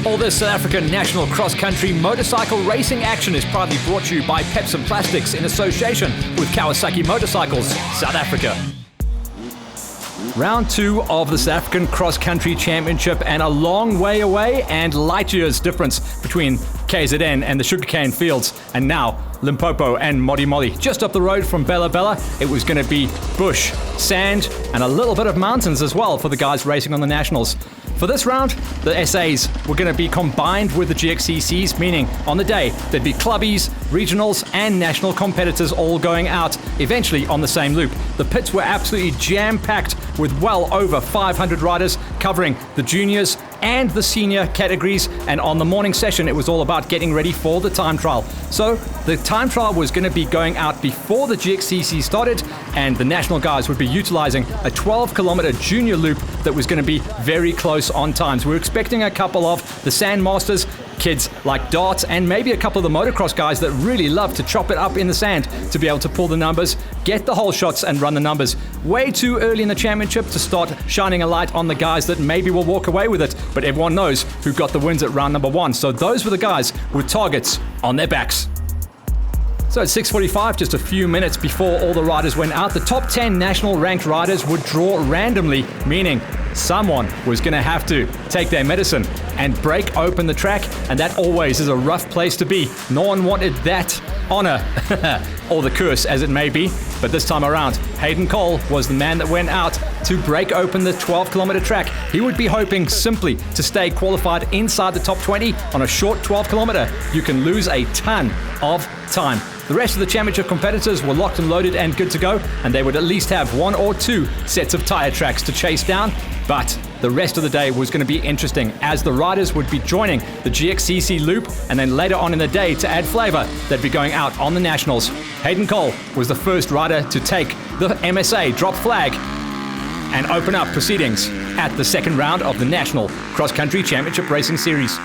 All this South African national cross-country motorcycle racing action is proudly brought to you by Pepsi Plastics in association with Kawasaki Motorcycles, South Africa. Round 2 of the South African Cross-Country Championship, and a long way away and light years difference between KZN and the sugarcane fields, and now Limpopo and Modimolle. Just up the road from Bella Bella, it was going to be bush, sand, and a little bit of mountains as well for the guys racing on the Nationals. For this round, the SAs were going to be combined with the GXCCs, meaning on the day there'd be clubbies, regionals, and national competitors all going out, eventually on the same loop. The pits were absolutely jam-packed with well over 500 riders covering the juniors and the senior categories, and on the morning session it was all about getting ready for the time trial. So the time trial was going to be going out before the GXCC started, and the national guys would be utilizing a 12-kilometer junior loop that was going to be very close on times. We're expecting a couple of the Sandmasters, kids like Darts, and maybe a couple of the motocross guys that really love to chop it up in the sand to be able to pull the numbers, get the whole shots and run the numbers. Way too early in the championship to start shining a light on the guys that maybe will walk away with it, but everyone knows who got the wins at round number 1. So those were the guys with targets on their backs. So at 6:45, just a few minutes before all the riders went out, the top 10 national ranked riders would draw randomly, meaning someone was going to have to take their medicine and break open the track, and that always is a rough place to be. No one wanted that honor, or the curse as it may be, but this time around, Hayden Cole was the man that went out to break open the 12-kilometer track. He would be hoping simply to stay qualified inside the top 20 on a short 12-kilometer. You can lose a ton of time. The rest of the championship competitors were locked and loaded and good to go, and they would at least have 1 or 2 sets of tire tracks to chase down. But the rest of the day was going to be interesting, as the riders would be joining the GXCC loop, and then later on in the day, to add flavor, they'd be going out on the Nationals. Hayden Cole was the first rider to take the MSA drop flag and open up proceedings at the second round of the National Cross Country Championship Racing Series.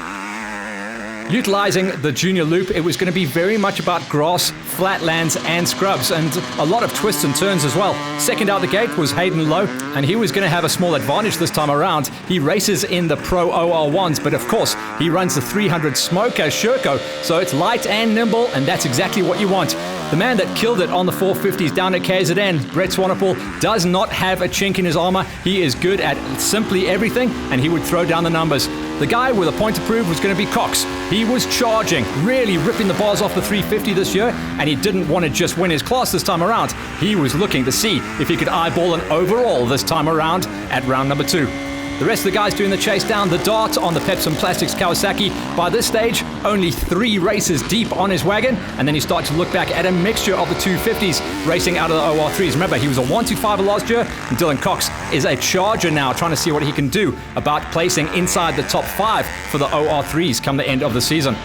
Utilizing the junior loop, it was going to be very much about grass, flatlands, and scrubs, and a lot of twists and turns as well. Second out the gate was Hayden Lowe, and he was going to have a small advantage this time around. He races in the Pro OR1s, but of course, he runs the 300 Smoke as Sherco, so it's light and nimble, and that's exactly what you want. The man that killed it on the 450s down at KZN, Brett Swanepoel, does not have a chink in his armor. He is good at simply everything, and he would throw down the numbers. The guy with a point to prove was going to be Cox. He was charging, really ripping the bars off the 350 this year, and he didn't want to just win his class this time around. He was looking to see if he could eyeball an overall this time around at round number 2. The rest of the guys doing the chase down, the Dart on the Pepsi Plastics Kawasaki. By this stage, only 3 races deep on his wagon, and then you start to look back at a mixture of the 250s racing out of the OR3s. Remember, he was a 125 last year, and Dylan Cox is a charger now, trying to see what he can do about placing inside the top 5 for the OR3s come the end of the season.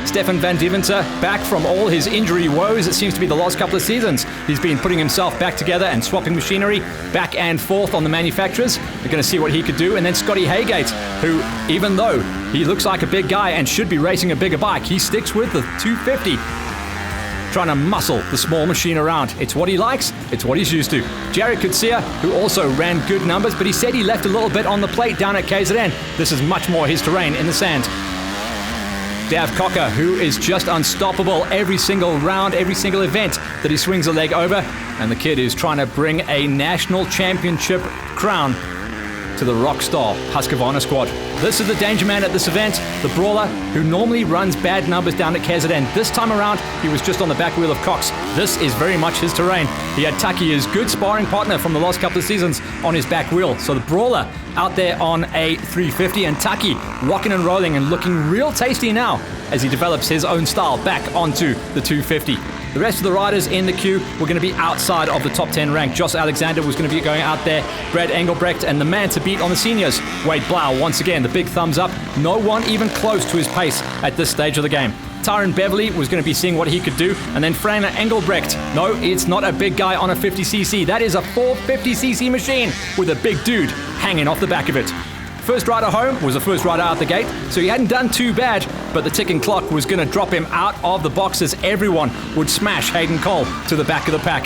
Stefan Van Deventer, back from all his injury woes, it seems to be the last couple of seasons. He's been putting himself back together and swapping machinery back and forth on the manufacturers. We're going to see what he could do. And then Scotty Haygate, who, even though he looks like a big guy and should be racing a bigger bike, he sticks with the 250, trying to muscle the small machine around. It's what he likes, it's what he's used to. Jared Kutsia, who also ran good numbers, but he said he left a little bit on the plate down at KZN. This is much more his terrain in the sand. Dav Cocker, who is just unstoppable every single round, every single event that he swings a leg over. And the kid is trying to bring a national championship crown to the Rockstar Husqvarna squad. This is the danger man at this event, the brawler who normally runs bad numbers down at KZN. This time around, he was just on the back wheel of Cox. This is very much his terrain. He had Taki, his good sparring partner from the last couple of seasons, on his back wheel. So the brawler out there on a 350, and Taki rocking and rolling and looking real tasty now as he develops his own style back onto the 250. The rest of the riders in the queue were going to be outside of the top 10 rank. Joss Alexander was going to be going out there, Brad Engelbrecht, and the man to beat on the seniors, Wade Blau. Once again, the big thumbs up. No one even close to his pace at this stage of the game. Tyron Beverly was going to be seeing what he could do. And then Frana Engelbrecht. No, it's not a big guy on a 50cc. That is a 450cc machine with a big dude hanging off the back of it. First rider home was the first rider out the gate, so he hadn't done too bad, but the ticking clock was going to drop him out of the boxes. Everyone would smash Hayden Cole to the back of the pack.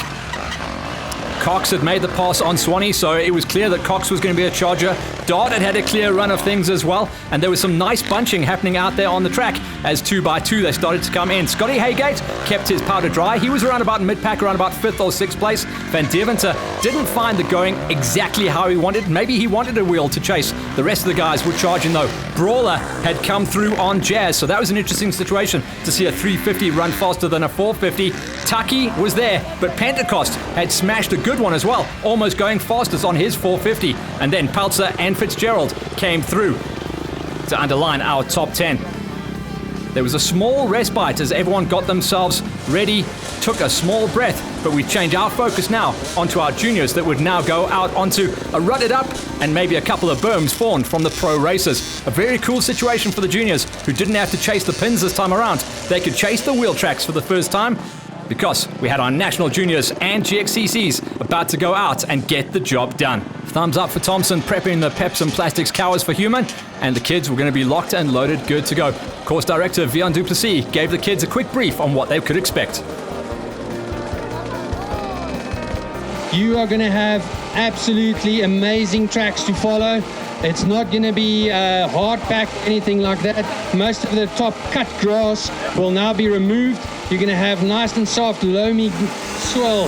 Cox had made the pass on Swanee, so it was clear that Cox was going to be a charger. Dodd had a clear run of things as well, and there was some nice bunching happening out there on the track as 2x2 they started to come in. Scotty Haygate kept his powder dry. He was around about mid-pack, around about 5th or 6th place. Van Deventer didn't find the going exactly how he wanted. Maybe he wanted a wheel to chase. The rest of the guys were charging though. Brawler had come through on Jazz, so that was an interesting situation to see a 350 run faster than a 450. Tucky was there, but Pentecost had smashed a good one as well, almost going fastest on his 450. And then Peltzer and Fitzgerald came through to underline our top 10. There was a small respite as everyone got themselves ready, took a small breath, but we change our focus now onto our juniors that would now go out onto a rutted up and maybe a couple of berms formed from the pro racers. A very cool situation for the juniors who didn't have to chase the pins this time around. They could chase the wheel tracks for the first time because we had our national juniors and GXCCs about to go out and get the job done. Thumbs up for Thompson prepping the Peps and Plastics Cows for human, and the kids were going to be locked and loaded, good to go. Course director Vian Duplessis gave the kids a quick brief on what they could expect. You are going to have absolutely amazing tracks to follow. It's not going to be hard packed, anything like that. Most of the top cut grass will now be removed. You're going to have nice and soft, loamy soil.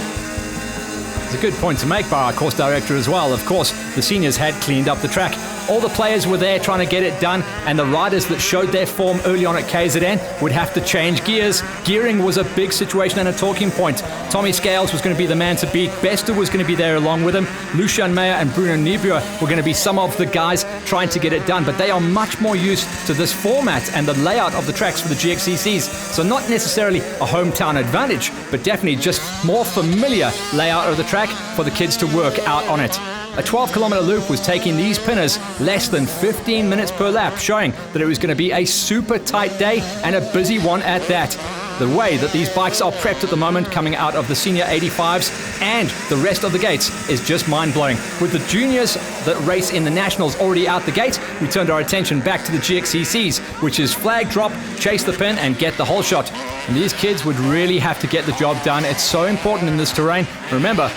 It's a good point to make by our course director as well. Of course, the seniors had cleaned up the track. All the players were there trying to get it done, and the riders that showed their form early on at KZN would have to change gears. Gearing was a big situation and a talking point. Tommy Scales was going to be the man to beat. Bester was going to be there along with him. Lucian Meyer and Bruno Niebuhr were going to be some of the guys trying to get it done, but they are much more used to this format and the layout of the tracks for the GXCCs. So not necessarily a hometown advantage, but definitely just more familiar layout of the track for the kids to work out on it. A 12-kilometer loop was taking these pinners less than 15 minutes per lap, showing that it was going to be a super tight day and a busy one at that. The way that these bikes are prepped at the moment coming out of the senior 85s and the rest of the gates is just mind-blowing. With the juniors that race in the nationals already out the gate, we turned our attention back to the GXCCs, which is flag drop, chase the pin and get the whole shot. And these kids would really have to get the job done. It's so important in this terrain. Remember,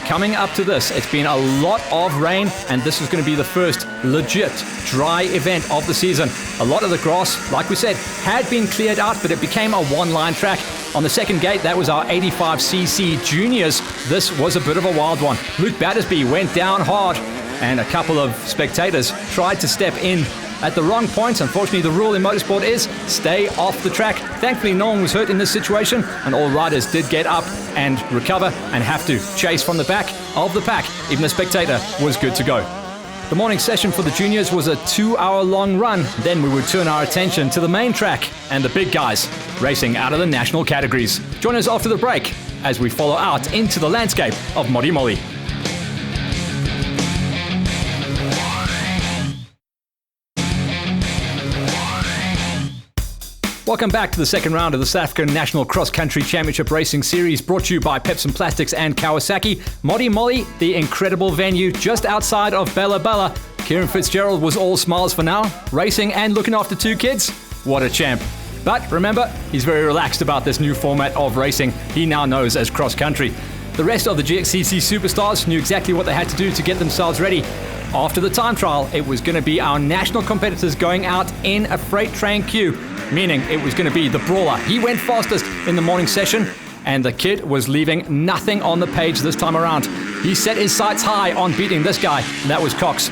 coming up to this, it's been a lot of rain, and this is going to be the first legit dry event of the season. A lot of the grass, like we said, had been cleared out, but it became a one-line track. On the second gate, that was our 85cc juniors. This was a bit of a wild one. Luke Battersby went down hard, and a couple of spectators tried to step in at the wrong point. Unfortunately, the rule in motorsport is stay off the track. Thankfully, no one was hurt in this situation, and all riders did get up and recover and have to chase from the back of the pack. Even the spectator was good to go. The morning session for the juniors was a 2-hour-long run. Then we would turn our attention to the main track and the big guys racing out of the national categories. Join us after the break as we follow out into the landscape of Modimolle. Welcome back to the second round of the South African National Cross Country Championship Racing Series, brought to you by Peps and Plastics and Kawasaki. Modimolle, the incredible venue just outside of Bella Bella. Kieran Fitzgerald was all smiles for now, racing and looking after 2 kids. What a champ. But remember, he's very relaxed about this new format of racing he now knows as cross country. The rest of the GXCC superstars knew exactly what they had to do to get themselves ready. After the time trial, it was going to be our national competitors going out in a freight train queue, meaning it was going to be the brawler. He went fastest in the morning session, and the kid was leaving nothing on the page this time around. He set his sights high on beating this guy, and that was Cox.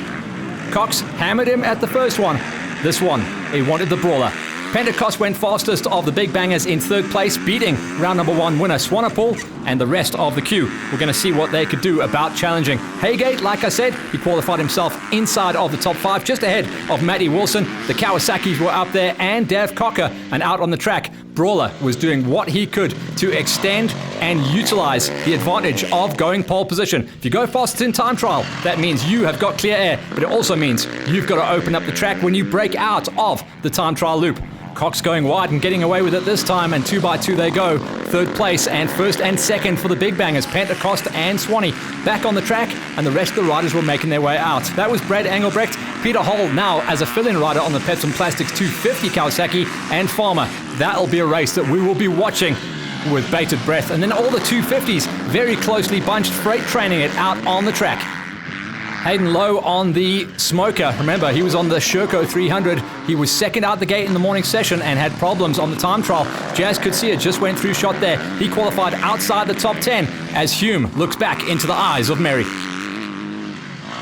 Cox hammered him at the first one. This one, he wanted the brawler. Pentecost went fastest of the big bangers in 3rd place, beating round number 1 winner Swanepoel, and the rest of the queue. We're going to see what they could do about challenging. Haygate, like I said, he qualified himself inside of the top 5, just ahead of Matty Wilson. The Kawasaki's were up there, and Dav Cocker, and out on the track, Brawler was doing what he could to extend and utilize the advantage of going pole position. If you go fastest in time trial, that means you have got clear air, but it also means you've got to open up the track when you break out of the time trial loop. Cox going wide and getting away with it this time, and 2x2 they go. Third place and first and second for the big bangers, Pentecost and Swanee, back on the track, and the rest of the riders were making their way out. That was Brad Engelbrecht, Peter Hull now as a fill-in rider on the Pets and Plastics 250 Kawasaki, and Farmer. That'll be a race that we will be watching with bated breath. And then all the 250s very closely bunched, freight training it out on the track. Hayden Lowe on the Smoker. Remember, he was on the Sherco 300. He was second out the gate in the morning session and had problems on the time trial. Jazz Kutsia just went through shot there. He qualified outside the top 10 as Hume looks back into the eyes of Mary.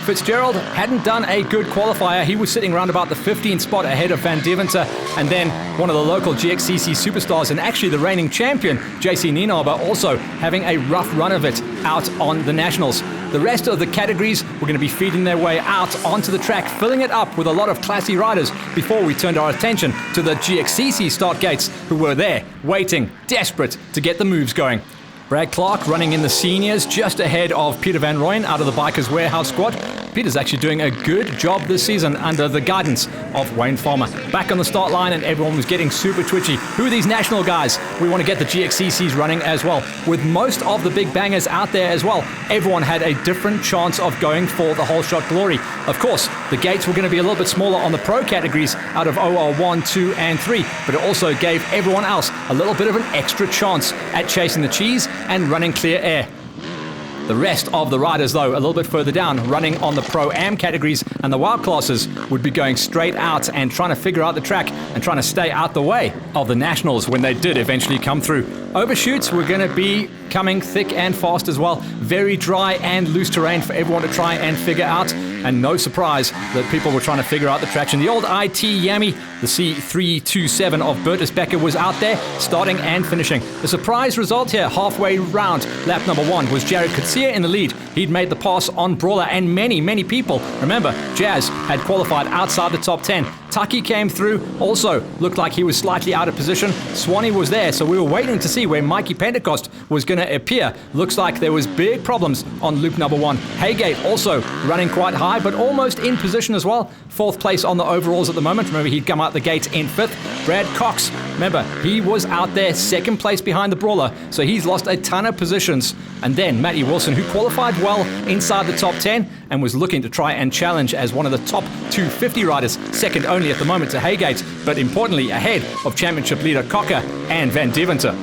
Fitzgerald hadn't done a good qualifier. He was sitting around about the 15th spot ahead of Van Deventer, and then one of the local GXCC superstars and actually the reigning champion, JC Nienaber, also having a rough run of it out on the Nationals. The rest of the categories were going to be feeding their way out onto the track, filling it up with a lot of classy riders before we turned our attention to the GXCC start gates, who were there, waiting, desperate to get the moves going. Brad Clark running in the seniors, just ahead of Peter Van Rooyen out of the Bikers Warehouse squad. Peter's actually doing a good job this season under the guidance of Wayne Farmer. Back on the start line and everyone was getting super twitchy. Who are these national guys? We want to get the GXCCs running as well. With most of the big bangers out there as well, everyone had a different chance of going for the whole shot glory. Of course, the gates were going to be a little bit smaller on the pro categories out of OR 1, 2 and 3, but it also gave everyone else a little bit of an extra chance at chasing the cheese and running clear air. The rest of the riders, though, a little bit further down, running on the Pro-Am categories and the wild classes, would be going straight out and trying to figure out the track and trying to stay out the way of the Nationals when they did eventually come through. Overshoots were going to be coming thick and fast as well. Very dry and loose terrain for everyone to try and figure out. And no surprise that people were trying to figure out the traction. The old IT Yami, the C327 of Bertus Becker, was out there starting and finishing. The surprise result here, halfway round, lap number 1, was Jared Kutsia in the lead. He'd made the pass on Brawler, and many people, remember, Jazz had qualified outside the top 10. Taki came through, also looked like he was slightly out of position. Swanee was there, so we were waiting to see where Mikey Pentecost was going to appear. Looks like there was big problems on loop number 1. Haygate also running quite high, but almost in position as well. 4th place on the overalls at the moment. Remember, he'd come out the gate in 5th. Brad Cox, remember, he was out there 2nd place behind the Brawler, so he's lost a ton of positions. And then Matty Wilson, who qualified well inside the top 10 and was looking to try and challenge as one of the top 250 riders, second only at the moment to Haygate, but importantly ahead of championship leader Cocker and Van Deventer.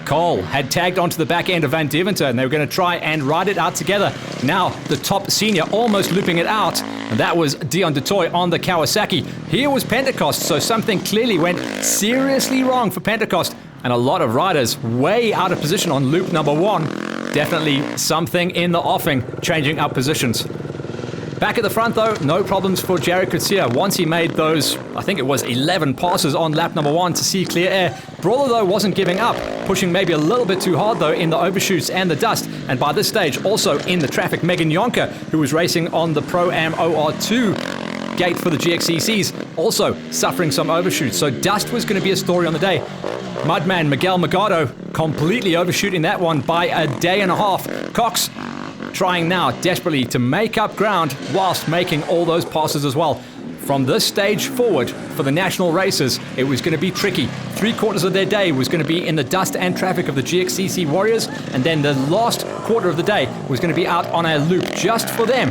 Cole had tagged onto the back end of Van Deventer and they were going to try and ride it out together. Now the top senior almost looping it out, and that was Dion DeToy on the Kawasaki. Here was Pentecost, so something clearly went seriously wrong for Pentecost, and a lot of riders way out of position on loop number 1. Definitely something in the offing, changing up positions. Back at the front, though, no problems for Jared Kutsia. Once he made those, I think it was 11 passes on lap number 1 to see clear air. Brawler, though, wasn't giving up, pushing maybe a little bit too hard, though, in the overshoots and the dust. And by this stage, also in the traffic, Megan Yonker, who was racing on the Pro-Am OR2 gate for the GXCCs, also suffering some overshoots. So dust was going to be a story on the day. Mudman Miguel Magado completely overshooting that one by a day and a half. Cox trying now desperately to make up ground whilst making all those passes as well. From this stage forward for the national races, it was going to be tricky. 3/4 of their day was going to be in the dust and traffic of the GXCC Warriors, and then the last quarter of the day was going to be out on a loop just for them.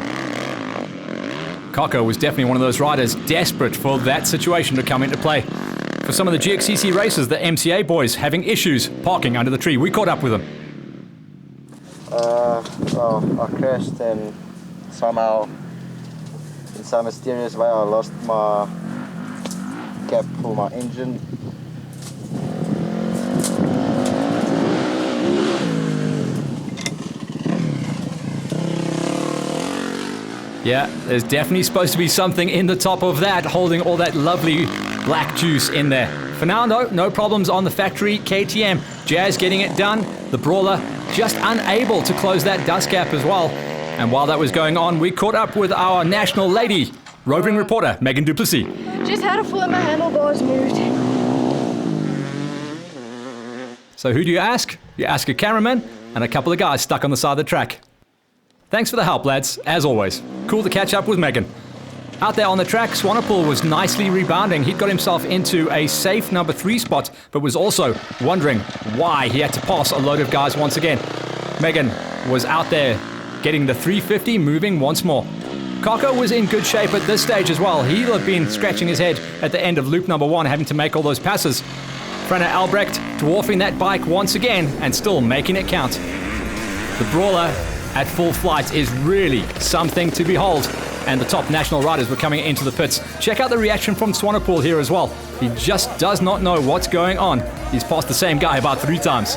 Cocker was definitely one of those riders desperate for that situation to come into play. For some of the GXCC races, the MCA boys having issues parking under the tree. We caught up with them. Well, I crashed and somehow, in some mysterious way, I lost my cap for my engine. Yeah, there's definitely supposed to be something in the top of that, holding all that lovely black juice in there. For now, no problems on the factory KTM. Jazz getting it done. The Brawler just unable to close that dust gap as well. And while that was going on, we caught up with our national lady, roving reporter Megan Duplessis. Just had a foot and my handlebars moved. So who do you ask? You ask a cameraman and a couple of guys stuck on the side of the track. Thanks for the help, lads, as always. Cool to catch up with Megan. Out there on the track, Swanepoel was nicely rebounding. He'd got himself into a safe number 3 spot, but was also wondering why he had to pass a load of guys once again. Megan was out there getting the 350 moving once more. Kako was in good shape at this stage as well. He'll have been scratching his head at the end of loop number 1, having to make all those passes. Frana Albrecht dwarfing that bike once again and still making it count. The brawler at full flight is really something to behold. And the top national riders were coming into the pits. Check out the reaction from Swanepoel here as well. He just does not know what's going on. He's passed the same guy about 3 times.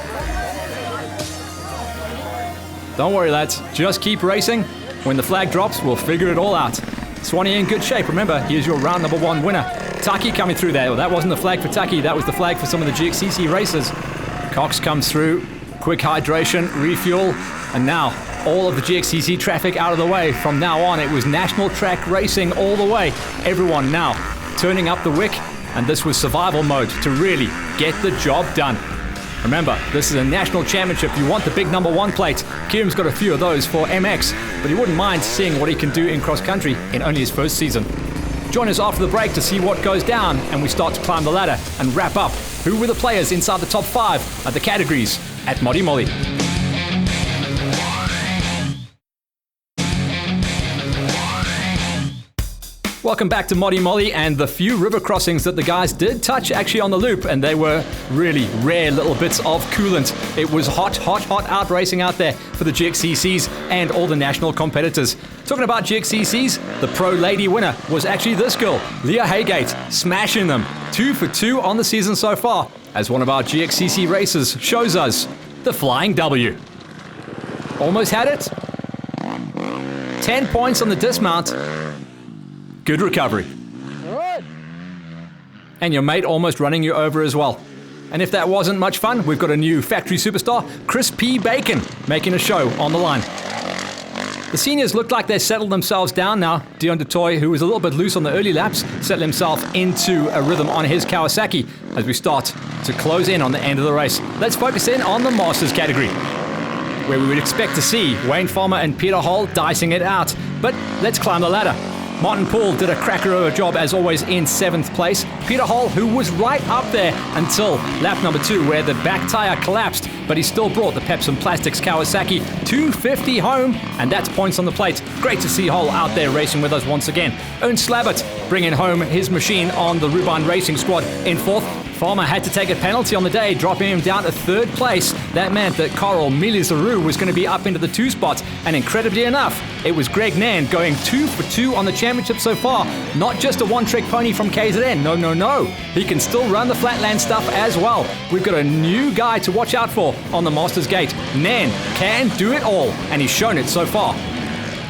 Don't worry, lads. Just keep racing. When the flag drops, we'll figure it all out. Swanee in good shape. Remember, he is your round number 1 winner. Taki coming through there. Well, that wasn't the flag for Taki. That was the flag for some of the GXCC racers. Cox comes through. Quick hydration, refuel, and now all of the GXCC traffic out of the way. From now on, it was national track racing all the way. Everyone now turning up the wick, and this was survival mode to really get the job done. Remember, this is a national championship. You want the big number 1 plate. Kieran's got a few of those for MX, but he wouldn't mind seeing what he can do in cross country in only his first season. Join us after the break to see what goes down, and we start to climb the ladder and wrap up who were the players inside the top 5 of the categories at Modimolle. Welcome back to Modimolle, and the few river crossings that the guys did touch actually on the loop, and they were really rare little bits of coolant. It was hot out racing out there for the GXCCs and all the national competitors. Talking about GXCCs, the pro lady winner was actually this girl, Leah Haygate, smashing them. 2 for 2 on the season so far, as one of our GXCC racers shows us the flying W. Almost had it. 10 points on the dismount. Good recovery. And your mate almost running you over as well. And if that wasn't much fun, we've got a new factory superstar, Chris P. Bacon, making a show on the line. The seniors looked like they settled themselves down now. Dion du Toit, who was a little bit loose on the early laps, settled himself into a rhythm on his Kawasaki as we start to close in on the end of the race. Let's focus in on the Masters category, where we would expect to see Wayne Farmer and Peter Hall dicing it out. But let's climb the ladder. Martin Poole did a cracker of a job as always in 7th place. Peter Hall, who was right up there until lap number 2 where the back tyre collapsed, but he still brought the Pepsi Plastics Kawasaki 250 home, and that's points on the plate. Great to see Hall out there racing with us once again. Ernst Slabbert bringing home his machine on the Rubine Racing Squad in 4th. Farmer had to take a penalty on the day, dropping him down to 3rd place. That meant that Carl Milizaru was going to be up into the 2 spots, and incredibly enough, it was Greg Nan going 2 for 2 on the championship so far. Not just a one-trick pony from KZN, no. He can still run the flatland stuff as well. We've got a new guy to watch out for on the Masters Gate. Nan can do it all, and he's shown it so far.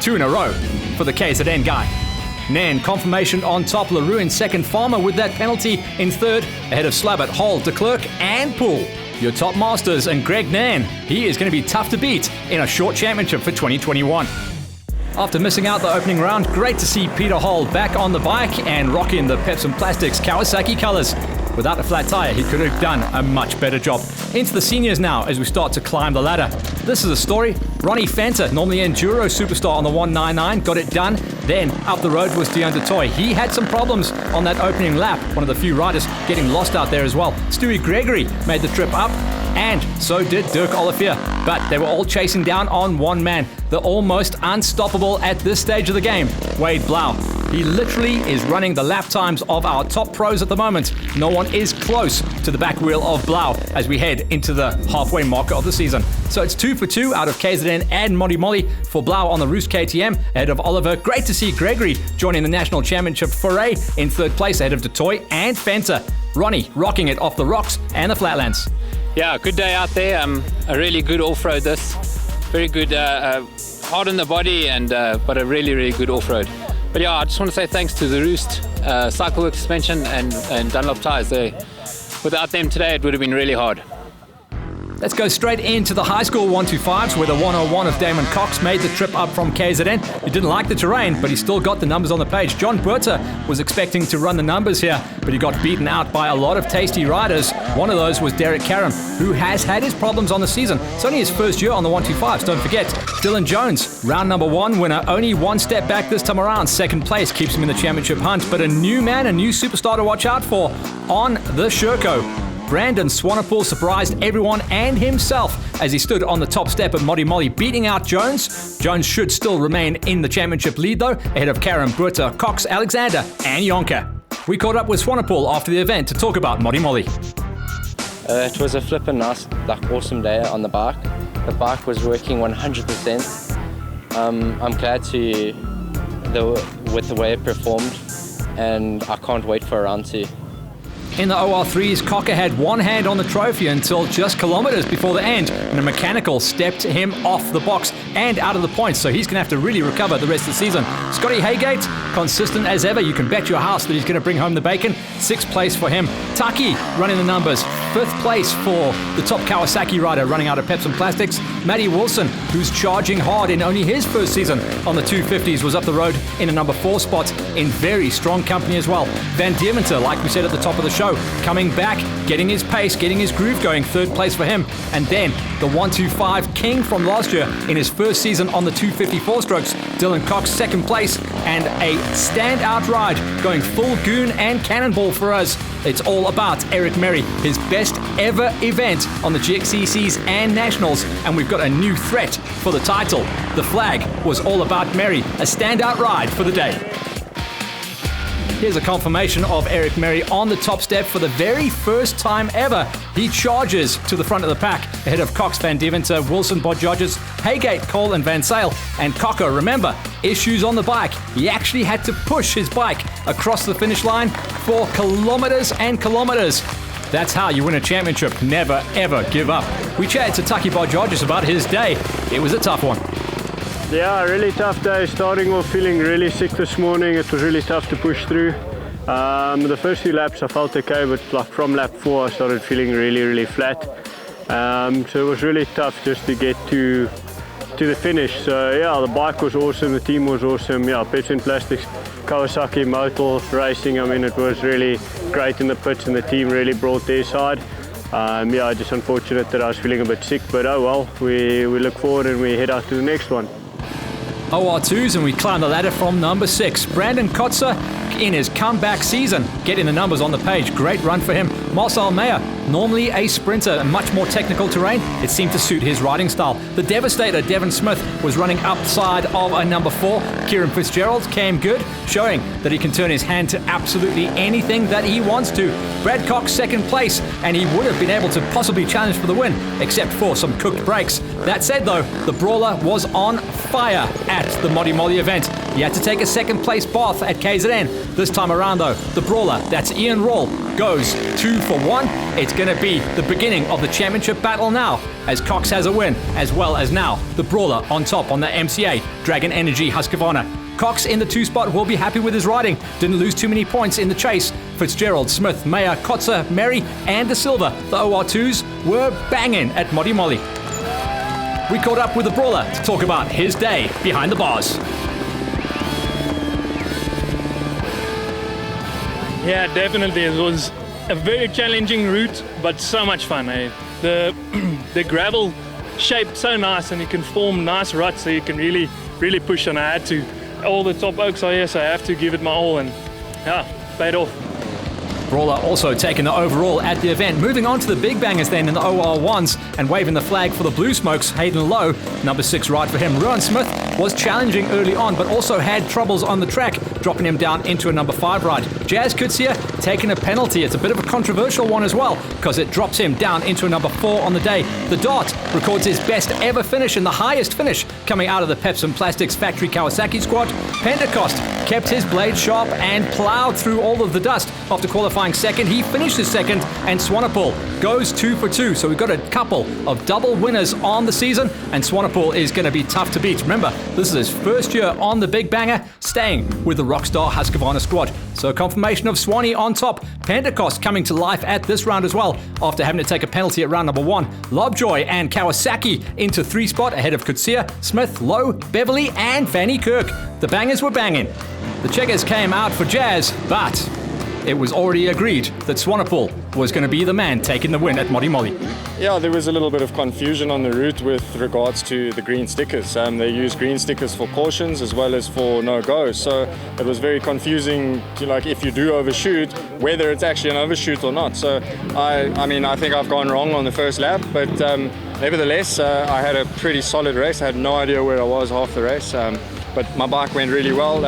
2 in a row for the KZN guy. Nan, confirmation on top. LaRue in 2nd. Farmer with that penalty in 3rd. Ahead of Slabbert, Hall, de Klerk, and Poole. Your top masters, and Greg Nan. He is going to be tough to beat in a short championship for 2021. After missing out the opening round, great to see Peter Hall back on the bike and rocking the Pepsi Plastics Kawasaki colors. Without a flat tire, he could have done a much better job. Into the seniors now as we start to climb the ladder. This is a story. Ronnie Fanta, normally Enduro superstar on the 199, got it done. Then up the road was Dion du Toit. He had some problems on that opening lap. One of the few riders getting lost out there as well. Stewie Gregory made the trip up, and so did Dirk Olivier. But they were all chasing down on one man, the almost unstoppable at this stage of the game, Wade Blau. He literally is running the lap times of our top pros at the moment. No one is close to the back wheel of Blau as we head into the halfway marker of the season. So it's 2 for 2 out of KZN and Modimolle for Blau on the Roost KTM ahead of Oliver. Great to see Gregory joining the National Championship foray in 3rd place ahead of du Toit and Fanta. Ronnie rocking it off the rocks and the flatlands. Yeah, good day out there. A really good off-road this. Very good, hard on the body, and but a really good off-road. But yeah, I just want to say thanks to the Roost, Cycleworks Suspension and Dunlop Tyres. Without them today, it would have been really hard. Let's go straight into the high school 125s where the 101 of Damon Cox made the trip up from KZN. He didn't like the terrain, but he still got the numbers on the page. John Buerta was expecting to run the numbers here, but he got beaten out by a lot of tasty riders. One of those was Derek Karam, who has had his problems on the season. It's only his first year on the 125s, don't forget. Dylan Jones, round number 1 winner, only one step back this time around. Second place keeps him in the championship hunt, but a new man, a new superstar to watch out for on the Sherco. Brandon Swanepoel surprised everyone and himself as he stood on the top step at Modimolle, beating out Jones. Jones should still remain in the championship lead though, ahead of Karam, Buerta, Cox, Alexander and Yonka. We caught up with Swanepoel after the event to talk about Modimolle. It was a flippin' nice, awesome day on the bike. The bike was working 100%. I'm glad with the way it performed, and I can't wait for round 2. In the OR3s, Cocker had one hand on the trophy until just kilometers before the end, and a mechanical stepped him off the box and out of the points, so he's going to have to really recover the rest of the season. Scotty Haygate, consistent as ever. You can bet your house that he's going to bring home the bacon. 6th place for him. Taki running the numbers. 5th place for the top Kawasaki rider running out of Peps and Plastics. Matty Wilson, who's charging hard in only his first season on the 250s, was up the road in a number 4 spot in very strong company as well. Van Deventer, like we said at the top of the show, coming back, getting his pace, getting his groove going. 3rd place for him. And then the 125 king from last year in his first season on the 254 strokes, Dylan Cox, 2nd place, and a standout ride going full goon and cannonball for us. It's all about Eric Merry, his best ever event on the GXCCs and Nationals, and we've got a new threat for the title. The flag was all about Merry, a standout ride for the day. Here's a confirmation of Eric Merry on the top step for the very first time ever. He charges to the front of the pack ahead of Cox, Van Deventer, Wilson, Bodjodges, Haygate, Cole and Van Sale. And Cocker, remember, issues on the bike. He actually had to push his bike across the finish line for kilometers and kilometers. That's how you win a championship. Never, ever give up. We chatted to Taki Bodjodges about his day. It was a tough one. Yeah, really tough day. Starting off feeling really sick this morning. It was really tough to push through. The first few laps I felt okay, but from lap 4 I started feeling really flat. So it was really tough just to get to the finish. So yeah, the bike was awesome, the team was awesome. Yeah, Peps and Plastics, Kawasaki, Motul Racing. I mean, it was really great in the pits and the team really brought their side. Yeah, just unfortunate that I was feeling a bit sick, but oh well, we look forward and we head out to the next one. OR2s, and we climb the ladder from number 6. Brandon Kotzer in his comeback season, getting the numbers on the page. Great run for him. Marcel Meyer, normally a sprinter and much more technical terrain, it seemed to suit his riding style. The Devastator, Devon Smith, was running upside of a number 4. Kieran Fitzgerald came good, showing that he can turn his hand to absolutely anything that he wants to. Brad Cox, 2nd place, and he would have been able to possibly challenge for the win, except for some cooked brakes. That said though, the Brawler was on fire at the Modimolle event. He had to take a 2nd place bath at KZN. This time around though, the Brawler, that's Ian Rawle, goes 2 for 1. It's going to be the beginning of the championship battle now, as Cox has a win, as well as now the Brawler on top on the MCA Dragon Energy Husqvarna. Cox in the 2 spot will be happy with his riding. Didn't lose too many points in the chase. Fitzgerald, Smith, Meyer, Kotzer, Merry and De Silva, the OR2s, were banging at Modimolle. We caught up with the Brawler to talk about his day behind the bars. Yeah, definitely. It was a very challenging route, but so much fun. The gravel shaped so nice, and you can form nice ruts, so you can really push on. I had to. All the top oaks are here, so I have to give it my all, and yeah, paid off. Brawler also taking the overall at the event. Moving on to the big bangers then in the OR1s and waving the flag for the Blue Smokes, Hayden Lowe, number 6 ride for him. Ruan Smith was challenging early on, but also had troubles on the track, dropping him down into a number 5 ride. Jazz Kutsia taking a penalty. It's a bit of a controversial one as well, because it drops him down into a number 4 on the day. The Dart records his best ever finish and the highest finish coming out of the Peps and Plastics factory Kawasaki squad. Pentecost kept his blade sharp and plowed through all of the dust after qualifying second. He finishes second, and Swanepoel goes 2 for 2. So we've got a couple of double winners on the season, and Swanepoel is going to be tough to beat. Remember, this is his first year on the Big Banger, staying with the Rockstar Husqvarna squad. So confirmation of Swanee on top. Pentecost coming to life at this round as well, after having to take a penalty at round number 1. Lovejoy and Kawasaki into 3 spot ahead of Kutsia, Smith, Lowe, Beverly, and Fanny Kirk. The bangers were banging. The checkers came out for Jazz, but it was already agreed that Swanepoel was going to be the man taking the win at Modimolle. Yeah, there was a little bit of confusion on the route with regards to the green stickers. They use green stickers for cautions as well as for no-go, so it was very confusing to, like, if you do overshoot, whether it's actually an overshoot or not. So I mean, I think I've gone wrong on the first lap, but nevertheless, I had a pretty solid race. I had no idea where I was half the race, but my bike went really well.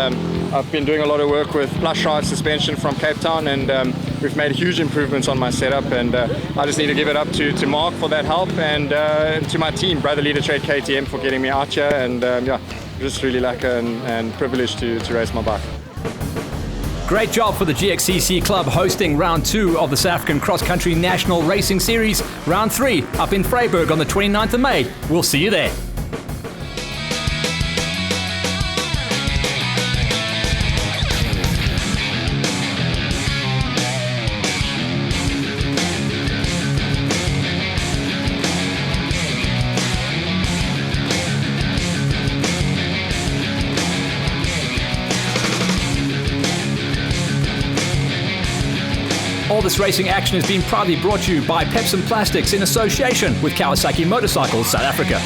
I've been doing a lot of work with plush ride suspension from Cape Town, and we've made huge improvements on my setup, and I just need to give it up to Mark for that help, and to my team, Brother Leader Trade KTM, for getting me out here, and yeah, just really lucky and privileged to race my bike. Great job for the GXCC Club hosting round 2 of the South African Cross Country National Racing Series. Round 3 up in Vryburg on the 29th of May. We'll see you there. All this racing action has been proudly brought to you by Pepsi Plastics in association with Kawasaki Motorcycles South Africa.